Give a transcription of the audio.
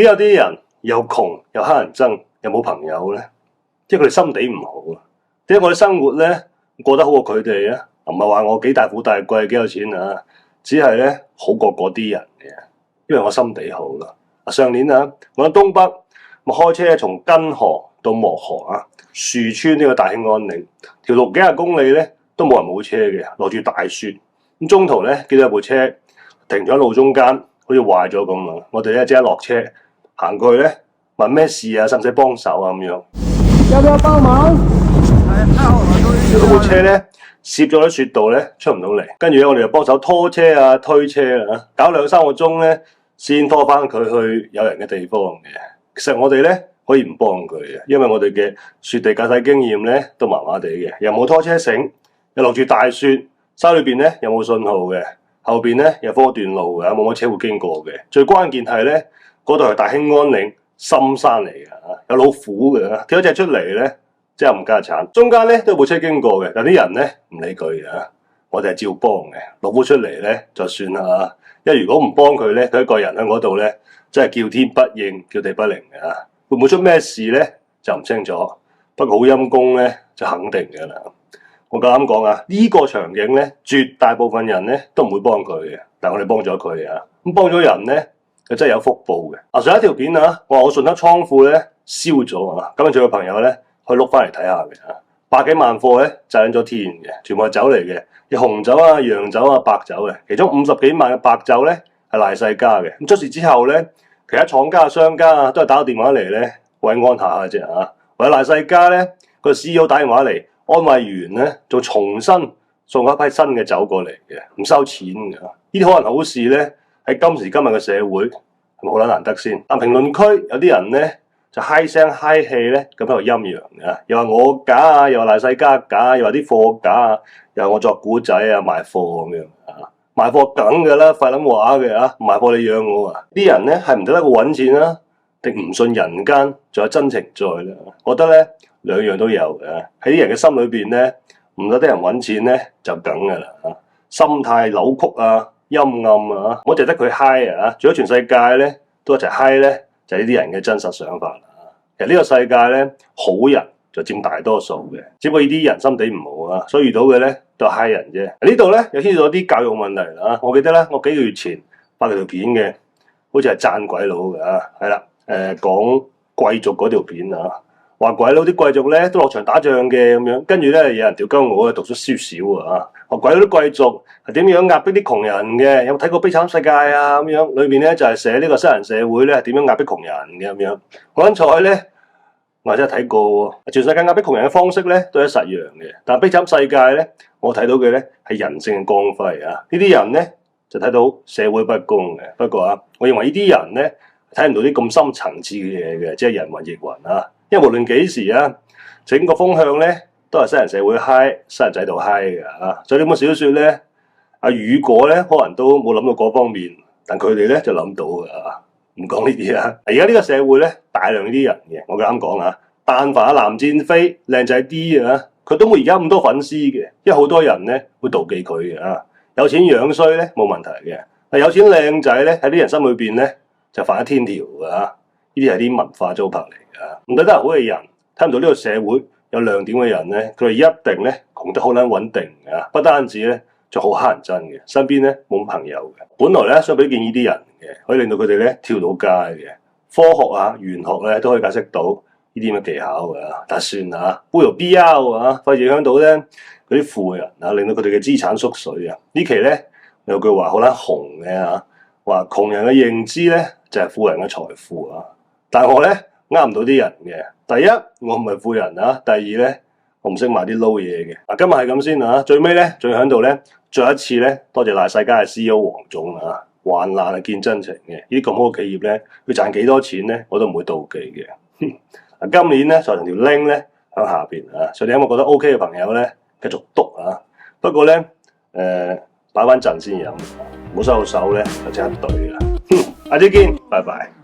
點有啲人又窮又乞人憎，又冇朋友咧？即係佢哋心地唔好啊！點解我哋生活咧過得好過佢哋啊？唔係話我幾大富大貴幾有錢啊，只係咧好過嗰啲人嘅，因為我心地好啦。上年啊，我喺東北，我開車從根河到漠河啊，樹村呢個大興安嶺，條路幾廿公里咧都冇人冇車嘅，落住大雪。咁中途咧見到有部車停咗喺路中間，好似壞咗咁啊！我哋咧即刻落車行過去咧問咩事啊，使唔使幫手啊咁樣？要不要幫忙？嗰部車咧攝咗喺雪度咧出唔到嚟，跟住咧我哋就幫手拖車啊、推車啊，搞2-3個鐘咧先拖翻佢去有人嘅地方嘅。其實我哋咧可以唔幫佢嘅，因為我哋嘅雪地駕駛經驗咧都麻麻地嘅，又冇拖車繩，又落住大雪，山裏邊咧又冇信號嘅，後邊咧又封一段路嘅，冇乜車會經過嘅。最關鍵係咧嗰度係大興安嶺深山嚟嘅，有老虎嘅，跳一隻出嚟咧。即係冚家鏟，中間咧都有部車經過嘅，但啲人咧唔理佢嘅，我哋係照幫嘅。老虎出嚟咧就算啦，因為如果唔幫佢咧，佢一個人喺嗰度咧，真係叫天不應，叫地不靈嘅。會唔會出咩事咧就唔清楚，不過好陰功咧就肯定嘅啦。我夠膽講啊，呢個場景咧，絕大部分人咧都唔會幫佢嘅，但係我哋幫咗佢啊。咁幫咗人咧，就真係有福報嘅。上一條片啊，我話我順德倉庫咧燒咗啊，咁仲有朋友咧。去碌翻嚟睇下嘅，100幾萬貨咧賺咗天嘅，全部係酒嚟嘅，有紅酒啊、洋酒啊、白酒嘅，其中50幾萬嘅白酒咧係賴世家嘅。咁出事之後咧，其他廠家、商家啊都係打個電話嚟咧慰安下啫嚇，或者賴世家咧個 CEO 打電話嚟安慰完咧，仲重新送一批新嘅酒過嚟嘅，唔收錢嘅。呢啲可能好事咧，喺今時今日嘅社會係咪好撚難得先？但評論區有啲人咧。就嗨聲嗨氣咧，咁喺度陰陽嘅，又話我假啊，又話賴世家假，又話啲貨假啊，又話我作古仔啊，賣貨咁樣啊，賣貨梗嘅啦，廢撚話嘅啊，賣貨你養我啊！啲人咧係唔得個揾錢啦，定唔信人間仲有真情在咧？我覺得咧兩樣都有嘅，喺啲人嘅心裏邊咧，唔得啲人揾錢咧就梗嘅啦，心態扭曲啊、陰暗啊，我淨係得佢嗨啊，仲有全世界咧都一齊嗨咧。就係呢啲人嘅真實想法啦。其實呢個世界咧，好人就佔大多數嘅，只不過呢啲人心地唔好啊，所以遇到嘅咧都係閪人啫。呢度咧又牽涉到啲教育問題啦。我記得咧，我幾個月前拍條片嘅，好似係讚鬼佬嘅啊，係啦，講貴族嗰條片啊，話鬼佬啲貴族咧都落場打仗嘅咁樣，跟住咧有人屌鳩我讀咗書少啊，話鬼佬啲貴族係點樣壓迫啲窮人嘅？有冇睇過《悲慘世界》啊？咁樣裏邊咧就係寫呢個西人社會咧係點樣壓迫窮人嘅咁樣。我剛才咧我真係睇過喎，全世界壓迫窮人嘅方式咧都係一樣嘅，但係《悲慘世界》咧我睇到嘅咧係人性嘅光輝啊！呢啲人咧就睇到社會不公嘅，不過啊，我認為呢啲人咧睇唔到啲咁深層次嘅嘢嘅，即係人云亦云啊！因為無論幾時啊，整個風向咧都係西人社會嗨，西人制度嗨嘅啊！所以呢本小説咧，阿雨果咧可能都冇諗到嗰方面，但佢哋咧就諗到嘅啊！唔講呢啲啊！而家呢個社會咧大量呢啲人嘅，我啱講啊，但凡阿藍戰飛靚仔啲啊，佢都冇而家咁多粉絲嘅，因為好多人咧會妒忌佢嘅啊！有錢樣衰咧冇問題嘅，但有錢靚仔咧喺啲人心裏邊咧就犯咗天條嘅啊！呢啲係啲文化糟粕嚟嘅，唔覺得係好嘅人，睇唔到呢個社會有亮點嘅人咧，佢哋一定咧窮得好撚穩定嘅，不單止咧，仲好乞人憎嘅，身邊咧冇朋友嘅。本來咧想俾建議啲人嘅，可以令到佢哋咧跳到街嘅，科學啊、玄學咧都可以解釋到呢啲咁嘅技巧嘅，但算啦，烏有必要啊，費事影響到咧嗰啲富人啊，令到佢哋嘅資產縮水啊。呢期咧有句話好撚紅嘅嚇，話窮人嘅認知咧就係富人嘅財富啊。但係我咧呃唔到啲人嘅，第一我唔係富人啊，第二咧我唔識買啲撈嘢嘅。今日係咁先啊，最尾咧仲要喺度咧再一次咧多謝賴世家嘅 CEO 黃總啊，患難係見真情嘅，呢啲咁好嘅企業咧，佢賺幾多錢咧我都唔會妒忌嘅。今年咧就成條 link 咧喺下邊啊，所以你有冇覺得 OK 嘅朋友咧繼續篤啊？不過咧擺翻陣先飲，唔好收到手咧就即刻對啦。下次見，拜拜。